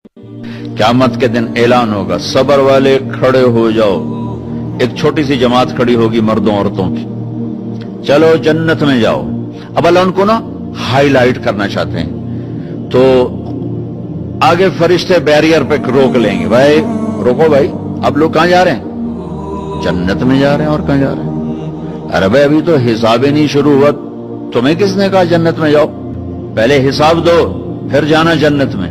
क़यामत के दिन ऐलान होगा, सबर वाले खड़े हो जाओ। एक छोटी सी जमात खड़ी होगी मर्दों औरतों की, चलो जन्नत में जाओ। अब अल्लाह उनको ना हाईलाइट करना चाहते हैं, तो आगे फरिश्ते बैरियर पे रोक लेंगे, भाई रोको भाई, आप लोग कहां जा रहे हैं? जन्नत में जा रहे हैं। और कहां जा रहे हैं? अरे भाई अभी तो हिसाब ही नहीं शुरू हुआ, तुम्हें किसने कहा जन्नत में जाओ? पहले हिसाब दो फिर जाना जन्नत में।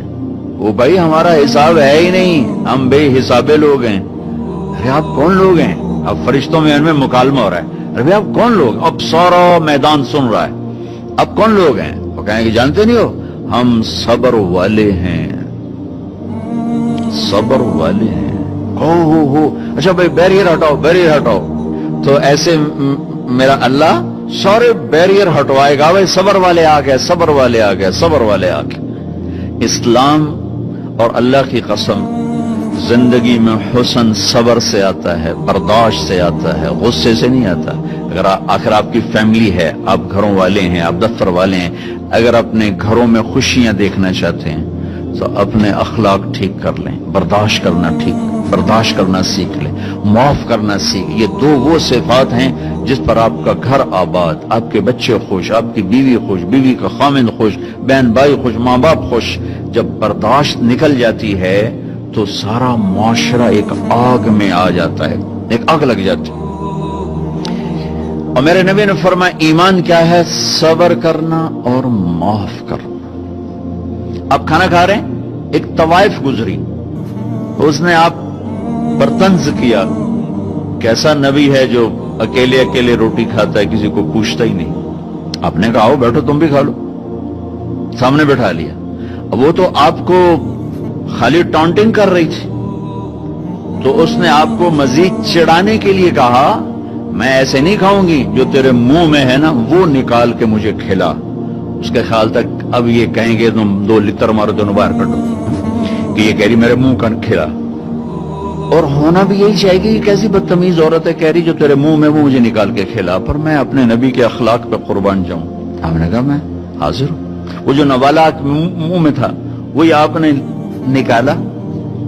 वो भाई हमारा हिसाब है ही नहीं, हम बेहिसाबे लोग हैं। अरे आप कौन लोग हैं? अब फरिश्तों में इनमें मुकालमा हो रहा है, अरे आप कौन लोग? अब सारा मैदान सुन रहा है, अब कौन लोग हैं? वो कहेंगे जानते नहीं हो, हम सबर वाले हैं, सबर वाले हैं। हो अच्छा भाई बैरियर हटाओ, बैरियर हटाओ। तो ऐसे मेरा अल्लाह सारे बैरियर हटवाएगा, भाई सबर वाले आ गए, सबर वाले आ गए, सबर वाले आ गए। इस्लाम और अल्लाह की कसम, जिंदगी में हुस्न सबर से आता है, बर्दाश्त से आता है, गुस्से से नहीं आता। अगर आखिर आपकी फैमिली है, आप घरों वाले हैं, आप दफ्तर वाले हैं, अगर अपने घरों में खुशियां देखना चाहते हैं तो अपने अखलाक ठीक कर लें, बर्दाश्त करना सीख लें, माफ करना सीख। ये दो वो सिफात हैं जिस पर आपका घर आबाद, आपके बच्चे खुश, आपकी बीवी खुश, बीवी का खामिंद खुश, बहन भाई खुश, माँ बाप खुश। जब बर्दाश्त निकल जाती है तो सारा मुआशरा एक आग में आ जाता है, एक आग लग जाती है। और मेरे नबी ने फरमाया ईमान क्या है? सबर करना और माफ करना। आप खाना खा रहे हैं, एक तवाइफ गुजरी, उसने आप पर तंज किया, कैसा नबी है जो अकेले अकेले रोटी खाता है, किसी को पूछता ही नहीं। आपने कहा आओ बैठो तुम भी खा लो, सामने बैठा लिया। अब वो तो आपको खाली टॉन्टिंग कर रही थी, तो उसने आपको मजीद चिढ़ाने के लिए कहा मैं ऐसे नहीं खाऊंगी, जो तेरे मुंह में है ना वो निकाल के मुझे खिला। उसके ख्याल तक अब ये कहेंगे तुम 2 लितर मारो, दोनों बाहर कटो, कि ये कह रही मेरे मुंह का खिला। और होना भी यही चाहेगी कि कैसी बदतमीज औरत है, कह रही जो तेरे मुंह में वो मुझे निकाल के खिला। पर मैं अपने नबी के अखलाक पे कुर्बान जाऊं। आपने कहा मैं हाजिर हूं। वो जो नवाला मुंह में था वही आपने निकाला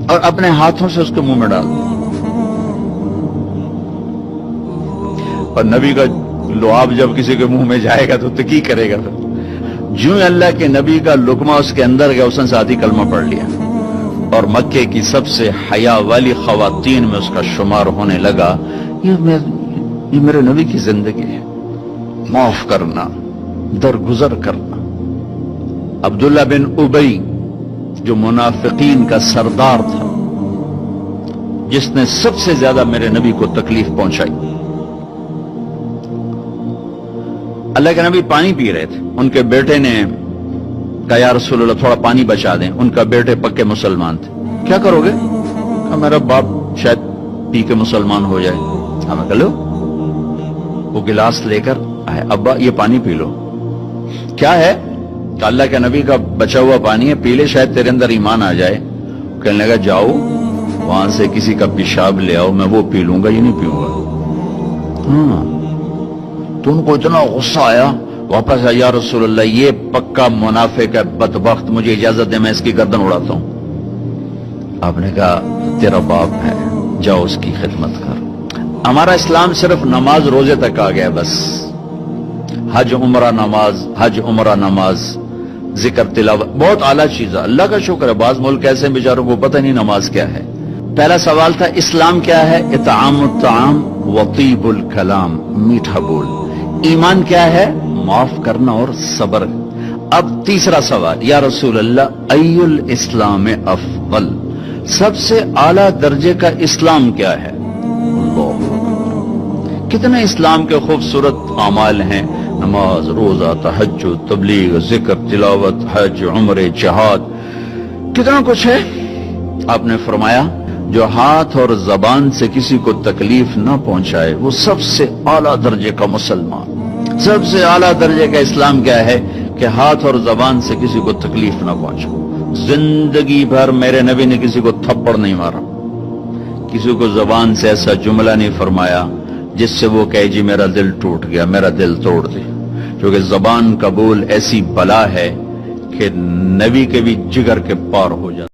और अपने हाथों से उसके मुंह में डाल दिया। और नबी का लुआब जब किसी के मुंह में जाएगा तो की करेगा? फिर ज्यों अल्लाह के नबी का लुकमा उसके अंदर गया, उसने साथ ही कलमा पढ़ लिया और मक्के की सबसे हया वाली खवातीन में उसका शुमार होने लगा। ये मेरे नबी की जिंदगी है, माफ करना, दरगुजर करना। अब्दुल्ला बिन उबई जो मुनाफिकीन का सरदार था, जिसने सबसे ज्यादा मेरे नबी को तकलीफ पहुंचाई। अल्लाह के नबी पानी पी रहे थे, उनके बेटे ने कहा या रसूल अल्लाह थोड़ा पानी बचा दें। उनका बेटे पक्के मुसलमान थे। क्या करोगे? कहा मेरा बाप शायद पी के मुसलमान हो जाए। हमें कह लो, वो गिलास लेकर आए, अब्बा ये पानी पी लो। क्या है? तो अल्लाह के नबी का बचा हुआ पानी है, पी ले, शायद तेरे अंदर ईमान आ जाए। कहने लगा जाओ वहां से किसी का पेशाब ले आओ, मैं वो पी लूंगा, ये नहीं पीऊंगा। हाँ, तो उनको इतना गुस्सा आया, वापस आया या रसूल अल्लाह ये पक्का मुनाफिक है, बदबख्त, मुझे इजाजत दे मैं इसकी गर्दन उड़ाता हूं। आपने कहा तेरा बाप है, जाओ उसकी खिदमत कर। हमारा इस्लाम सिर्फ नमाज रोजे तक आ गया, बस हज उमरा नमाज, हज उमरा नमाज, जिक्र तिलावत बहुत आला चीज है। अल्लाह का शुक्र है बाज मुल्क ऐसे बेचारों को पता नहीं नमाज क्या है। पहला सवाल था इस्लाम क्या है? इतामुत ताम वतीबुल कलाम, मीठा बोल। ईमान क्या है? माफ करना और सब्र। अब तीसरा सवाल, या रसूल अल्लाह अय्युल इस्लाम अफदल, सबसे आला दर्जे का इस्लाम क्या है? कितने इस्लाम के खूबसूरत अमाल हैं, नमाज, रोजा, तहज्जुद, तबलीग, जिक्र, तिलावत, हज, उम्रे, जिहाद, कितना कुछ है। आपने फरमाया जो हाथ और जबान से किसी को तकलीफ ना पहुंचाए वो सबसे आला दर्जे का मुसलमान। सबसे आला दर्जे का इस्लाम क्या है? कि हाथ और जबान से किसी को तकलीफ ना पहुंचाए। जिंदगी भर मेरे नबी ने किसी को थप्पड़ नहीं मारा, किसी को जबान से ऐसा जुमला नहीं फरमाया जिससे वो कहे जी मेरा दिल टूट गया, मेरा दिल तोड़ दे। क्योंकि जबान का बोल ऐसी बला है कि नबी के भी जिगर के पार हो जाता।